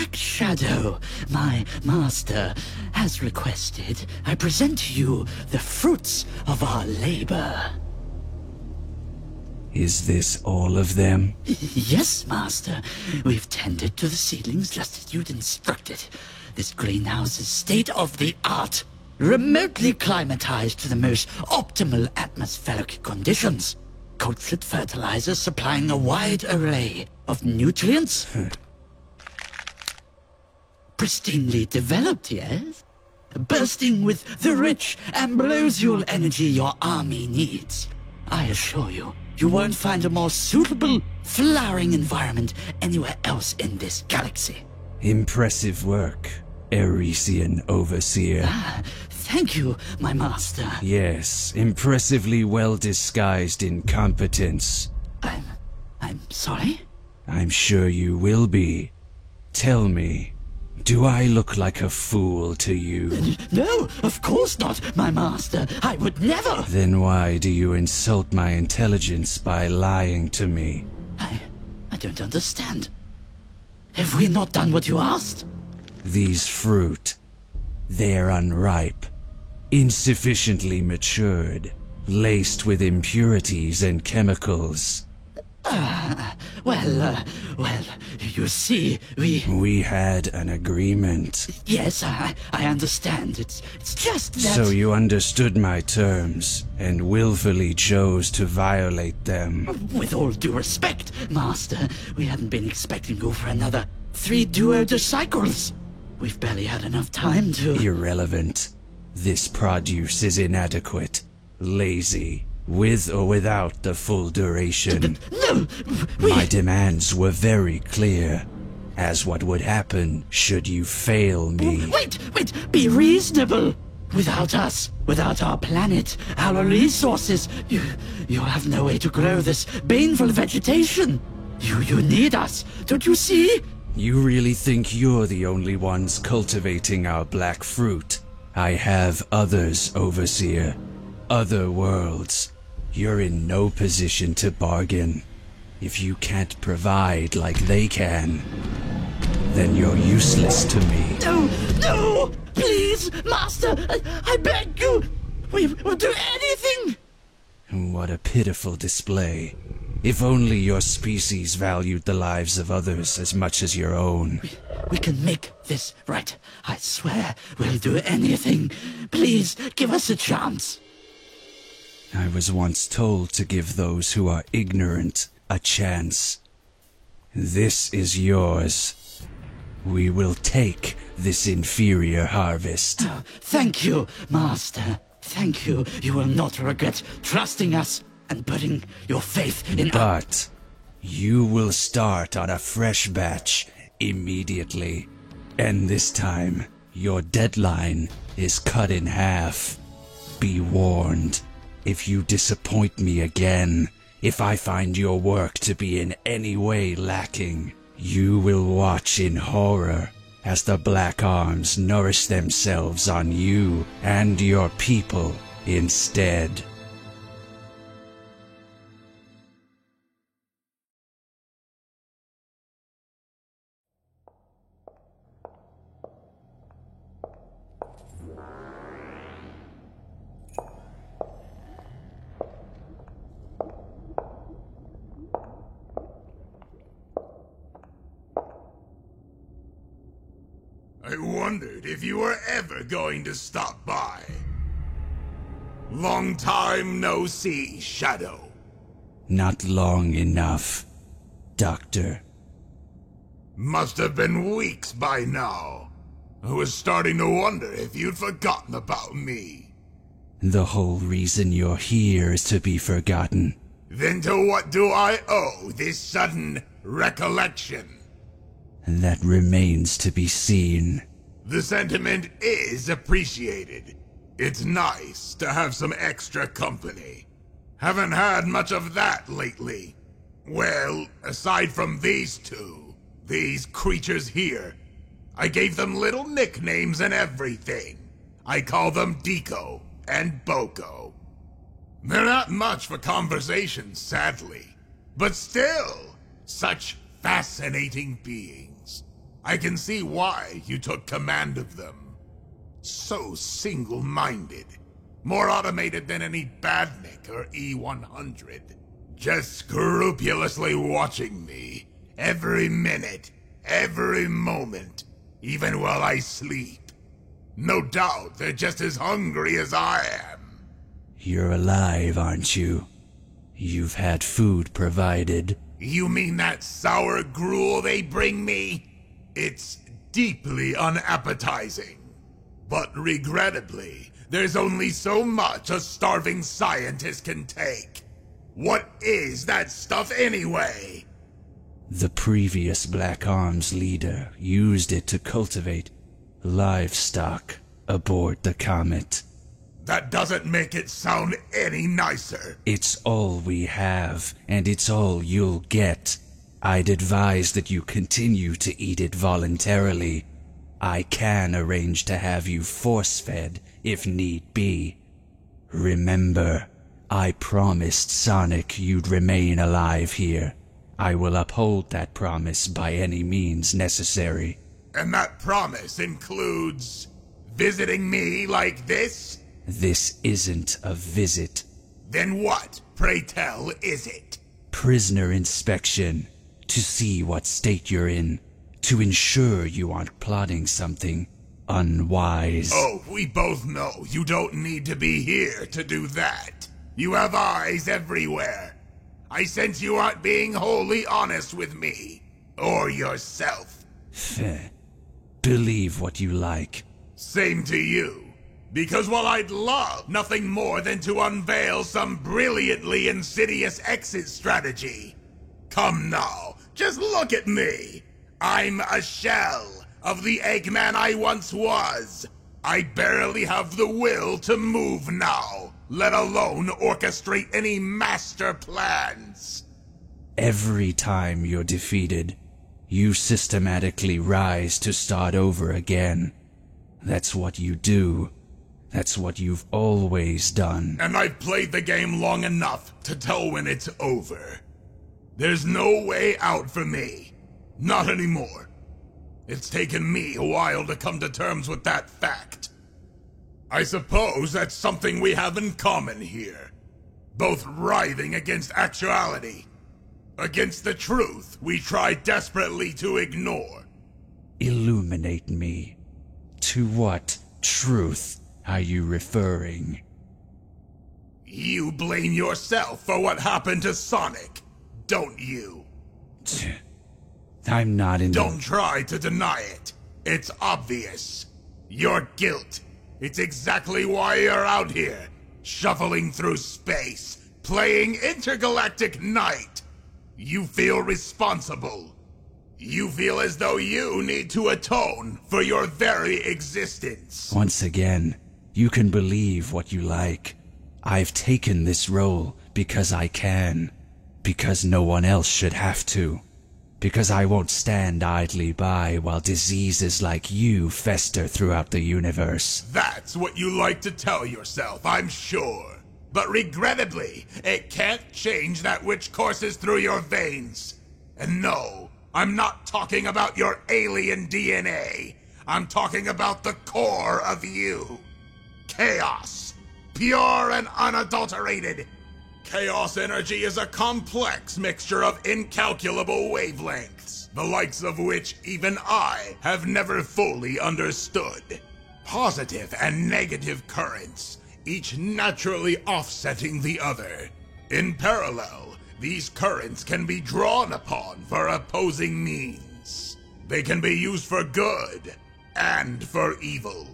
Black Shadow, my master, has requested I present to you the fruits of our labor. Is this all of them? Yes, master. We've tended to the seedlings just as you'd instructed. This greenhouse is state-of-the-art, remotely climatized to the most optimal atmospheric conditions. Cultured fertilizer supplying a wide array of nutrients. Pristinely developed, yes? Bursting with the rich, ambrosial energy your army needs. I assure you, you won't find a more suitable, flowering environment anywhere else in this galaxy. Impressive work, Arisian Overseer. Thank you, my master. Yes, impressively well disguised incompetence. I'm sorry? I'm sure you will be. Tell me, do I look like a fool to you? No, of course not, my master. I would never. Then why do you insult my intelligence by lying to me? I don't understand. Have we not done what you asked? These fruit, they're unripe, insufficiently matured, laced with impurities and chemicals. Well, you see, We had an agreement. Yes, I understand. It's just that... So you understood my terms, and willfully chose to violate them. With all due respect, master, we hadn't been expecting you for another 3 duodecycles. We've barely had enough time to... Irrelevant. This produce is inadequate, lazy, with or without the full duration. No! My demands were very clear, as what would happen should you fail me. Wait! Be reasonable! Without us, without our planet, our resources, you'll have no way to grow this baneful vegetation. You need us, don't you see? You really think you're the only ones cultivating our black fruit? I have others, Overseer. Other worlds. You're in no position to bargain. If you can't provide like they can, then you're useless to me. No! Please, master, I beg you! We will do anything! What a pitiful display. If only your species valued the lives of others as much as your own. We can make this right. I swear we'll do anything. Please, give us a chance. I was once told to give those who are ignorant a chance. This is yours. We will take this inferior harvest. Oh, thank you, master. Thank you. You will not regret trusting us and putting your faith in us. But you will start on a fresh batch immediately. And this time, your deadline is cut in half. Be warned. If you disappoint me again, if I find your work to be in any way lacking, you will watch in horror as the Black Arms nourish themselves on you and your people instead. I wondered if you were ever going to stop by. Long time no see, Shadow. Not long enough, Doctor. Must have been weeks by now. I was starting to wonder if you'd forgotten about me. The whole reason you're here is to be forgotten. Then to what do I owe this sudden recollection? That remains to be seen. The sentiment is appreciated. It's nice to have some extra company. Haven't had much of that lately. Well, aside from these two, these creatures here, I gave them little nicknames and everything. I call them Deco and Boko. They're not much for conversation, sadly, but still, such fascinating beings. I can see why you took command of them. So single-minded. More automated than any Badnik or E-100. Just scrupulously watching me. Every minute, every moment, even while I sleep. No doubt they're just as hungry as I am. You're alive, aren't you? You've had food provided. You mean that sour gruel they bring me? It's deeply unappetizing. But regrettably, there's only so much a starving scientist can take. What is that stuff anyway? The previous Black Arms leader used it to cultivate livestock aboard the comet. That doesn't make it sound any nicer. It's all we have, and it's all you'll get. I'd advise that you continue to eat it voluntarily. I can arrange to have you force-fed if need be. Remember, I promised Sonic you'd remain alive here. I will uphold that promise by any means necessary. And that promise includes visiting me like this? This isn't a visit. Then what, pray tell, is it? Prisoner inspection. To see what state you're in. To ensure you aren't plotting something unwise. Oh, we both know you don't need to be here to do that. You have eyes everywhere. I sense you aren't being wholly honest with me. Or yourself. Feh. Believe what you like. Same to you. Because while I'd love nothing more than to unveil some brilliantly insidious exit strategy. Come now, just look at me. I'm a shell of the Eggman I once was. I barely have the will to move now, let alone orchestrate any master plans. Every time you're defeated, you systematically rise to start over again. That's what you do. That's what you've always done. And I've played the game long enough to tell when it's over. There's no way out for me. Not anymore. It's taken me a while to come to terms with that fact. I suppose that's something we have in common here. Both writhing against actuality. Against the truth we try desperately to ignore. Illuminate me. To what truth are you referring? You blame yourself for what happened to Sonic, don't you? I'm not in Don't try to deny it. It's obvious. Your guilt. It's exactly why you're out here, shuffling through space, playing Intergalactic Knight. You feel responsible. You feel as though you need to atone for your very existence. Once again, you can believe what you like. I've taken this role because I can. Because no one else should have to. Because I won't stand idly by while diseases like you fester throughout the universe. That's what you like to tell yourself, I'm sure. But regrettably, it can't change that which courses through your veins. And no, I'm not talking about your alien DNA. I'm talking about the core of you. Chaos. Pure and unadulterated. Chaos energy is a complex mixture of incalculable wavelengths, the likes of which even I have never fully understood. Positive and negative currents, each naturally offsetting the other. In parallel, these currents can be drawn upon for opposing means. They can be used for good and for evil.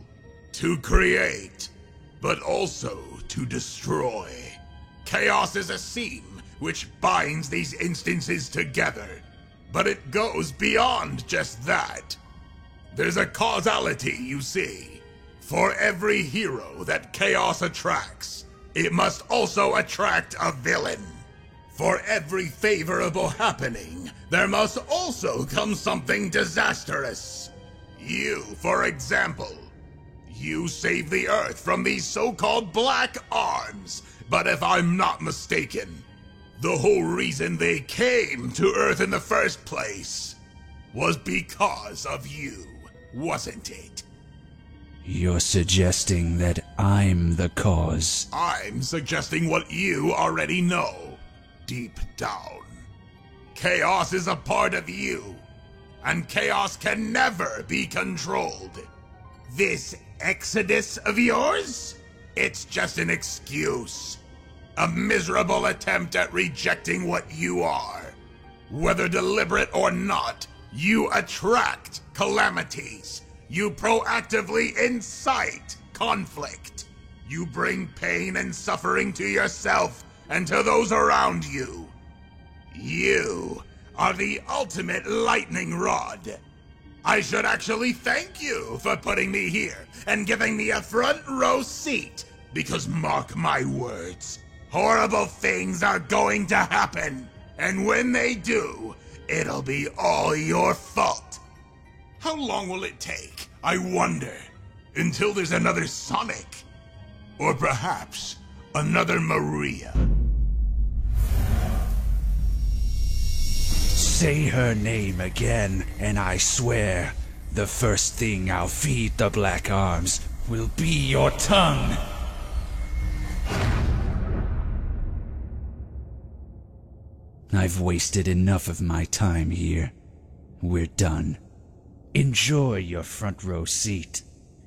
To create, but also to destroy. Chaos is a seam which binds these instances together, but it goes beyond just that. There's a causality, you see. For every hero that Chaos attracts, it must also attract a villain. For every favorable happening, there must also come something disastrous. You, for example. You saved the Earth from these so-called Black Arms, but if I'm not mistaken, the whole reason they came to Earth in the first place was because of you, wasn't it? You're suggesting that I'm the cause. I'm suggesting what you already know, deep down. Chaos is a part of you, and chaos can never be controlled. This exodus of yours? It's just an excuse. A miserable attempt at rejecting what you are. Whether deliberate or not, you attract calamities. You proactively incite conflict. You bring pain and suffering to yourself and to those around you. You are the ultimate lightning rod. I should actually thank you for putting me here and giving me a front row seat, because mark my words, horrible things are going to happen, and when they do, it'll be all your fault. How long will it take, I wonder, until there's another Sonic? Or perhaps another Maria? Say her name again, and I swear, the first thing I'll feed the Black Arms will be your tongue. I've wasted enough of my time here. We're done. Enjoy your front row seat.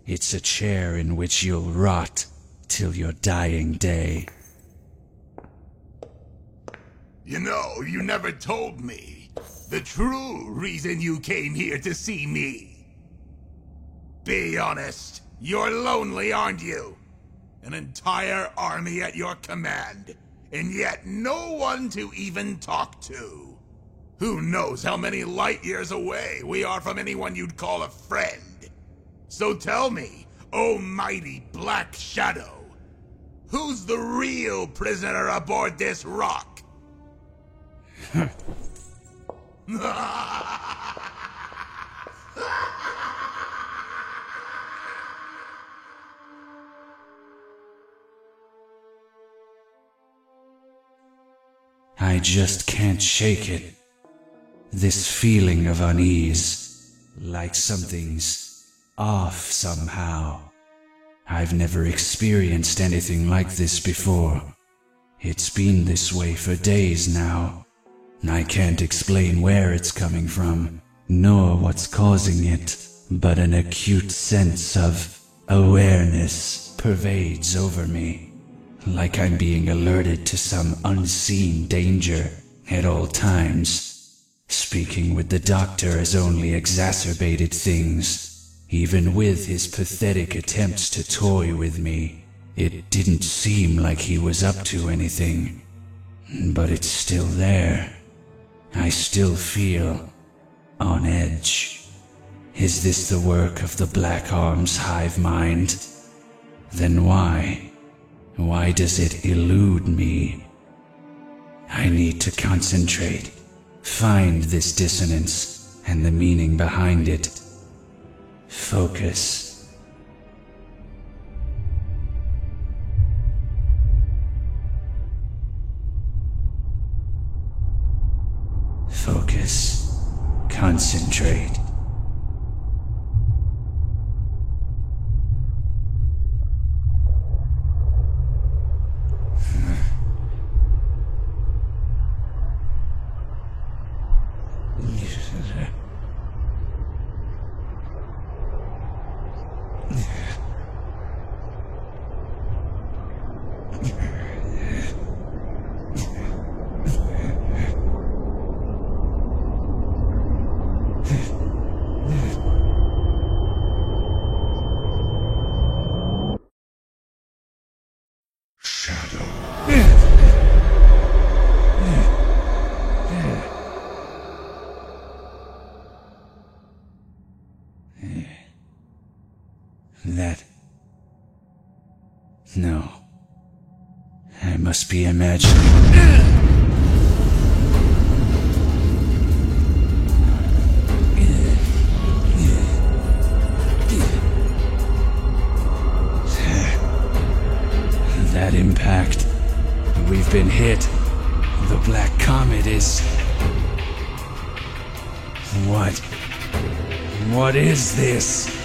It's a chair in which you'll rot till your dying day. You know, you never told me the true reason you came here to see me. Be honest, you're lonely, aren't you? An entire army at your command, and yet no one to even talk to. Who knows how many light years away we are from anyone you'd call a friend. So tell me, oh mighty Black Shadow, who's the real prisoner aboard this rock? I just can't shake it. This feeling of unease, like something's off somehow. I've never experienced anything like this before. It's been this way for days now. I can't explain where it's coming from, nor what's causing it, but an acute sense of awareness pervades over me, like I'm being alerted to some unseen danger at all times. Speaking with the doctor has only exacerbated things. Even with his pathetic attempts to toy with me, it didn't seem like he was up to anything. But it's still there. I still feel on edge. Is this the work of the Black Arms hive mind? Then why? Why does it elude me? I need to concentrate, find this dissonance and the meaning behind it. Focus. Focus. Concentrate. No. I must be imagining. That impact. We've been hit. The Black Comet is... What? What is this?